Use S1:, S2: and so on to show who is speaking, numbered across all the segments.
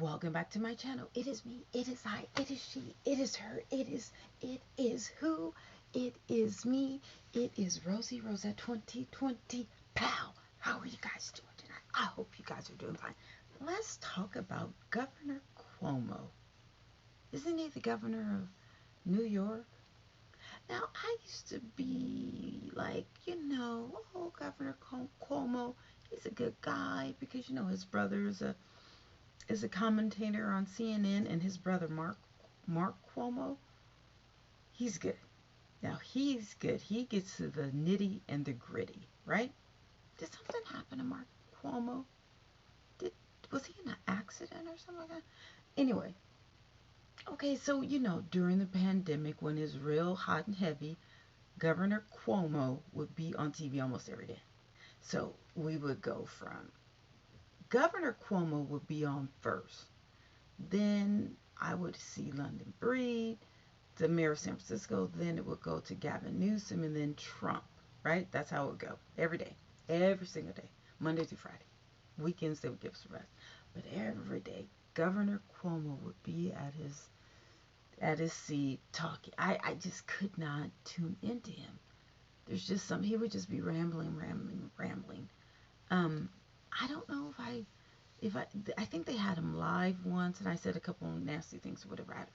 S1: Welcome back to my channel. It is me, it is I, it is she, it is her, it is who, it is me, it is Rosie Rosette 2020. Pow! How are you guys doing tonight? I hope you guys are doing fine. Let's talk about Governor Cuomo. Isn't he the governor of New York? Now, I used to be like, oh, Governor Cuomo, he's a good guy because, his brother is a commentator on CNN, and his brother Mark Cuomo, he's good. Now he's good. He gets to the nitty and the gritty, right? Did something happen to Mark Cuomo? Did was he in an accident or something like that? Anyway, okay, so during the pandemic when it's real hot and heavy, Governor Cuomo would be on TV almost every day. So we would go from Governor Cuomo would be on first. Then I would see London Breed, the mayor of San Francisco. Then it would go to Gavin Newsom and then Trump, right? That's how it would go every day, every single day, Monday through Friday. Weekends they would give us a rest, but every day Governor Cuomo would be at his seat talking. I just could not tune into him. There's just some he would just be rambling. Um, I don't know if I think they had him live once, and I said a couple of nasty things or whatever.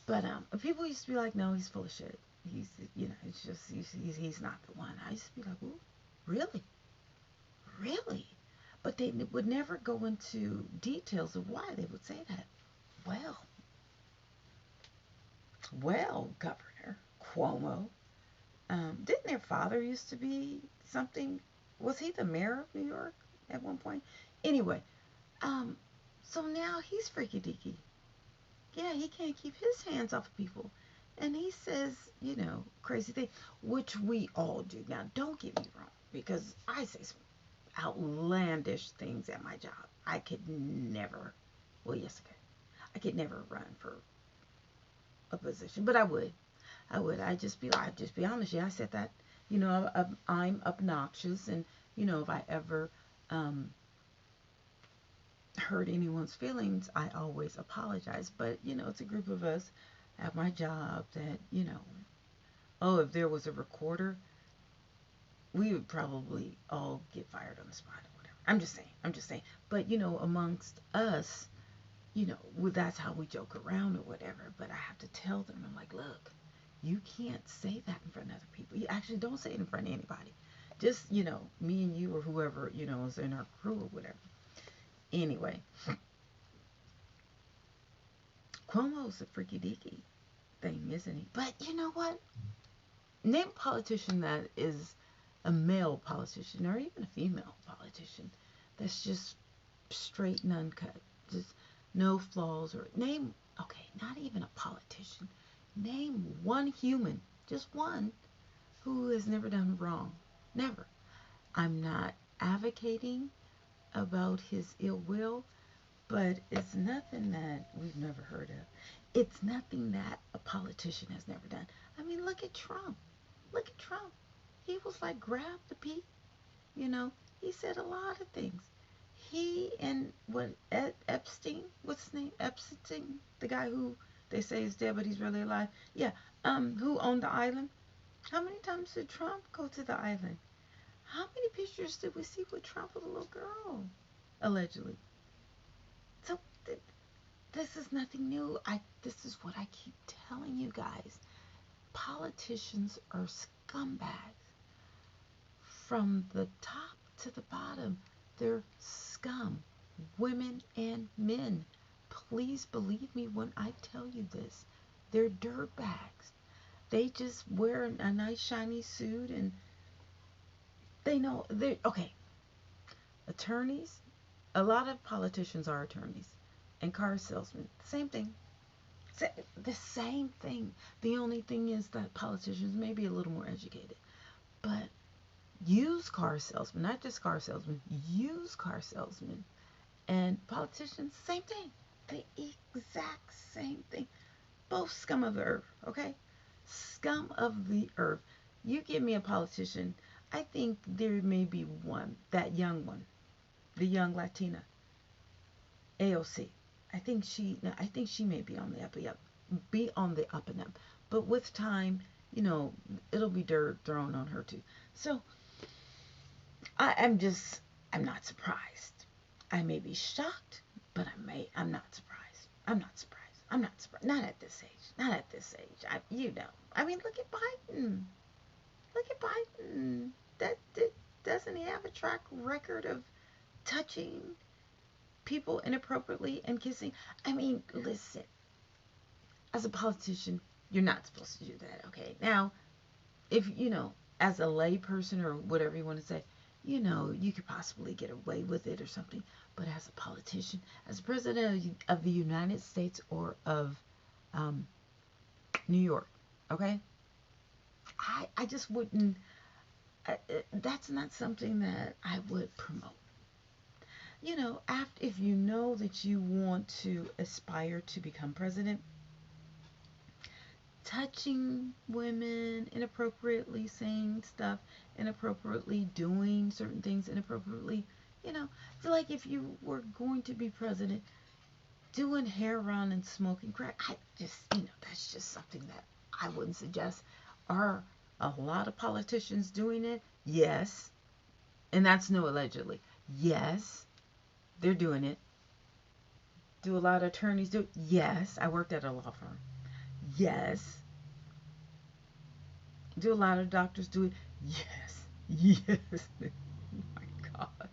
S1: But people used to be like, no, he's full of shit. It's just he's not the one. I used to be like, ooh, really, really. But they would never go into details of why they would say that. Well, well, Governor Cuomo, didn't their father used to be something? Was he the mayor of New York at one point? Anyway, um, so now he's freaky deaky. Yeah, he can't keep his hands off of people. And he says, crazy things, which we all do. Now, don't get me wrong, because I say some outlandish things at my job. I could never, well, yes, I could. I could never run for a position, but I would. I'd just be honest. Yeah, I said that. I'm obnoxious, and if I ever um, hurt anyone's feelings, I always apologize. But, it's a group of us at my job that, oh, if there was a recorder, we would probably all get fired on the spot or whatever. I'm just saying. But, amongst us, well, that's how we joke around or whatever. But I have to tell them, I'm like, look, you can't say that in front of other people. You actually don't say it in front of anybody. Just, me and you or whoever, is in our crew or whatever. Anyway, Cuomo's a freaky deaky thing, isn't he? But you know what? Name a politician that is a male politician or even a female politician that's just straight and uncut, just no flaws. Or name, okay, not even a politician. Name one human, just one, who has never done wrong. Never. I'm not advocating about his ill will, but it's nothing that we've never heard of. It's nothing that a politician has never done. I mean, look at Trump. Look at Trump. He was like, grab the pee. You know, he said a lot of things. He and what Epstein, what's his name? Epstein, the guy who they say is dead, but he's really alive. Yeah. Who owned the island? How many times did Trump go to the island? How many pictures did we see with Trump with a little girl? Allegedly. So this is nothing new. This is what I keep telling you guys. Politicians are scumbags from the top to the bottom. They're scum, women and men. Please believe me when I tell you this. They're dirtbags. They just wear a nice shiny suit, and they know they're okay. Attorneys, a lot of politicians are attorneys, and car salesmen, same thing. The same thing. The only thing is that politicians may be a little more educated, but used car salesmen, not just car salesmen, used car salesmen, and politicians, same thing. The exact same thing. Both scum of the earth, okay? Scum of the earth. You give me a politician, I think there may be one, that young one, the young Latina. AOC. I think she may be on the up and up. But with time, you know, it'll be dirt thrown on her too. So I'm not surprised. I may be shocked, but I'm not surprised. I'm not surprised. I'm not surprised. Not at this age. Not at this age. You know. I mean, look at Biden. Look at Biden. That doesn't he have a track record of touching people inappropriately and kissing? I mean, listen. As a politician, you're not supposed to do that. Okay. Now, if you know, as a layperson or whatever you want to say, you know, you could possibly get away with it or something. But as a politician, as president of the United States or of um, New York, okay, I just wouldn't. That's not something that I would promote. You know, after if you know that you want to aspire to become president, touching women inappropriately, saying stuff inappropriately, doing certain things inappropriately. You know, I feel like if you were going to be president, doing heroin and smoking crack, I just, you know, that's just something that I wouldn't suggest. Are a lot of politicians doing it? Yes. And that's no allegedly. Yes, they're doing it. Do a lot of attorneys do it? Yes. I worked at a law firm. Yes. Do a lot of doctors do it? Yes. Yes. Oh my God.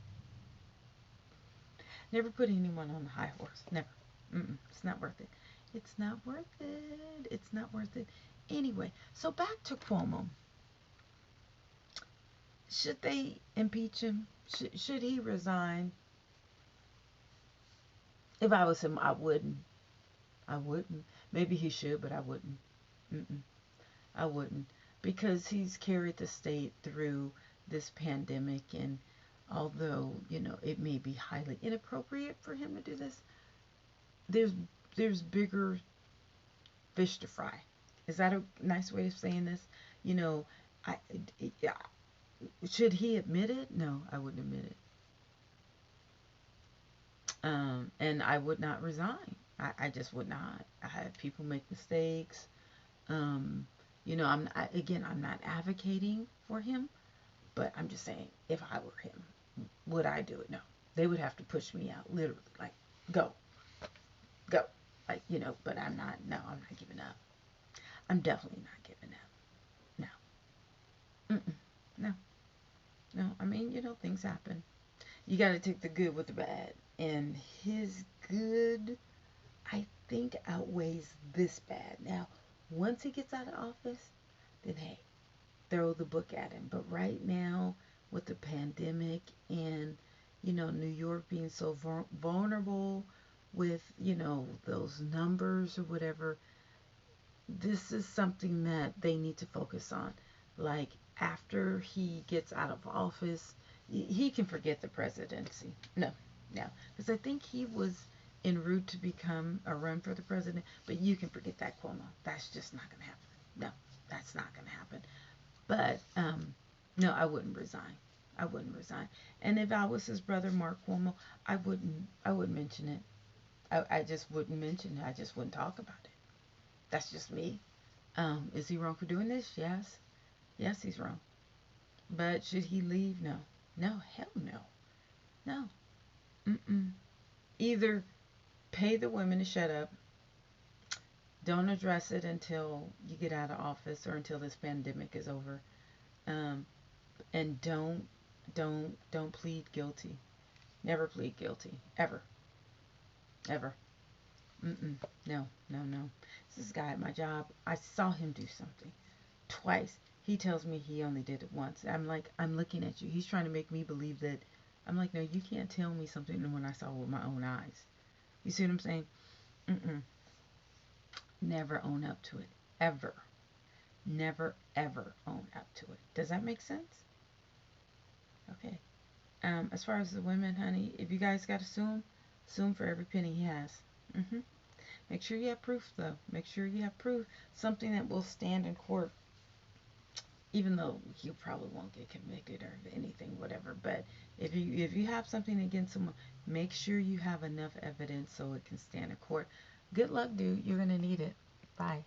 S1: Never put anyone on a high horse. Never. It's not worth it. It's not worth it. It's not worth it. Anyway, so back to Cuomo. Should they impeach him? Should he resign? If I was him, I wouldn't. I wouldn't. Maybe he should, but I wouldn't. Mm-mm. I wouldn't. Because he's carried the state through this pandemic, and although, you know, it may be highly inappropriate for him to do this, there's there's bigger fish to fry. Is that a nice way of saying this? You know, I yeah, should he admit it? No, I wouldn't admit it. And I would not resign. I just would not. I have people make mistakes. Um, you know, again, I'm not advocating for him, but I'm just saying, if I were him, would I do it? No. They would have to push me out, literally, like, go, go, like, you know. But I'm not. No, I'm not giving up. I'm definitely not giving up. No, no, no. I mean, you know, things happen. You got to take the good with the bad, and his good, I think, outweighs this bad. Now, once he gets out of office, then hey, throw the book at him. But right now, with the pandemic and, you know, New York being so vulnerable with, you know, those numbers or whatever, this is something that they need to focus on. Like, after he gets out of office, he can forget the presidency. No, no. Because I think he was en route to become a run for the president, but you can forget that, Cuomo. That's just not going to happen. No, that's not going to happen. But no, I wouldn't resign. I wouldn't resign. And if I was his brother, Mark Cuomo, I wouldn't mention it. I just wouldn't mention it. I just wouldn't talk about it. That's just me. Is he wrong for doing this? Yes. Yes, he's wrong. But should he leave? No. No, hell no. No. Mm-mm. Either pay the women to shut up, don't address it until you get out of office or until this pandemic is over, um, and don't plead guilty. Never plead guilty. Ever. Ever. Mm-mm. No, no, no. This guy at my job, I saw him do something twice. He tells me he only did it once. I'm like, I'm looking at you. He's trying to make me believe that. I'm like, no, you can't tell me something when I saw it with my own eyes. You see what I'm saying? Mm-mm. Never own up to it. Ever. Never, ever own up to it. Does that make sense? Okay. As far as the women, honey, if you guys got to sue him for every penny he has. Mm-hmm. Make sure you have proof, though. Make sure you have proof. Something that will stand in court, even though you probably won't get convicted or anything, whatever. But If you have something against someone, make sure you have enough evidence so it can stand in court. Good luck, dude. You're gonna need it. Bye.